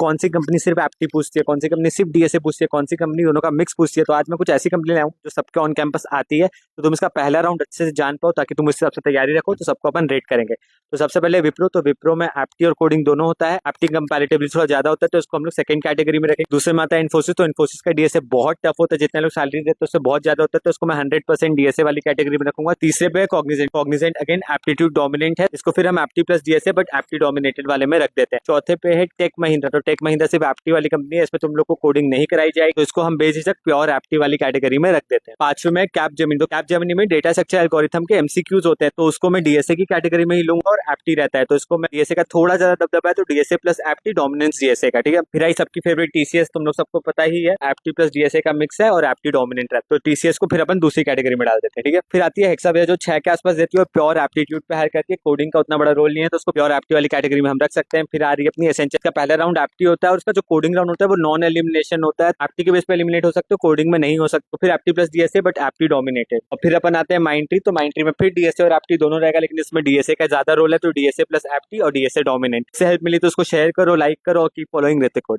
कौन सी कंपनी सिर्फ एप्टी पूछती है, कौन सी कंपनी सिर्फ डीएसए पूछती है, कौन सी कंपनी दोनों का मिक्स पूछती है। तो आज मैं कुछ ऐसी कंपनी लाऊं जो सबके ऑन कैंपस आती है, तो तुम इसका पहला राउंड अच्छे से जान पाओ, ताकि तुम इस हिसाब से तैयारी रखो। तो सबको अपन रेट करेंगे। तो सबसे पहले विप्रो, तो विप्रो में एप्टी और कोडिंग दोनों होता है। एप्टी कंपैरेटिवली थोड़ा ज्यादा होता है, तो इसको हम लोग सेकंड कैटेगरी में रखेंगे। दूसरे में आता है इन्फोसिस, तो इन्फोसिस का डीएसए बहुत टफ होता है, जितने लोग सैलरी देते हैं उससे बहुत ज्यादा होता है, तो इसको मैं 100% डीएसए वाली कैटेगरी में रखूंगा। तीसरे पे Cognizant, Cognizant again aptitude dominant है, इसको फिर हम एप्टी प्लस डीएसए बट एप्टी डोमिनेटेड वाले में रख देते हैं। चौथे पे है टेक महिंद्रा, तो टेक महिंद्रा सिर्फ एप्टी वाली कंपनी है, इसमें तुम लोग को कोडिंग नहीं कराई जाएगी, तो इसको हम बेझिझक प्योर एप्टी वाली कैटेगरी में रख देते हैं। पांचवें में कैपजेमिनी, तो कैपजेमिनी में डेटा स्ट्रक्चर एल्गोरिथम के एमसीक्यूज होते हैं, तो उसको मैं डीएसए की कैटेगरी में ही लूंगा और एप्टी रहता है, तो इसको मैं डीएसए का थोड़ा ज्यादा दबदबा है, तो डीएसए प्लस एप्टी डोमिनेंस डीएसए का। ठीक है, फिर आई सबकी फेवरेट टीसीएस, तुम लोग सबको पता ही है एप्टी प्लस डीएसए का मिक्स है और एप्टी डोमिनेंट है, तो टीसीएस को फिर अपन दूसरी कैटेगरी में डाल देते हैं। ठीक है, फिर आती है हेक्सावेयर जो 6 के आसपास देती है और प्योर एप्टीट्यूड पे हायर करती है, कोडिंग का उतना बड़ा रोल नहीं है, तो उसको प्योर एप्टी वाली कैटेगरी में हम रख सकते हैं। फिर आ रही है अपनी एसेंशियल, का पहला राउंड एप्टी होता है और उसका जो कोडिंग राउंड होता है वो नॉन एलिमिनेशन होता है, एप्टी के बेस पे एलिमिनेट हो सकते हो, कोडिंग में नहीं हो सकते, तो फिर एप्टी प्लस डीएसए बट एप्टी डोमिनेटेड। और फिर अपन आते हैं माइंट्री, तो माइंट्री में फिर डीएसए और एप्टी दोनों रहेगा, लेकिन इसमें डीएसए का ज्यादा रोल है, तो डीएसए प्लस एप्टी और डीएसए डोमिनेंट। से हेल्प मिली तो उसको शेयर करो, लाइक करो और कीप फॉलोइंग ऋतिक कोड।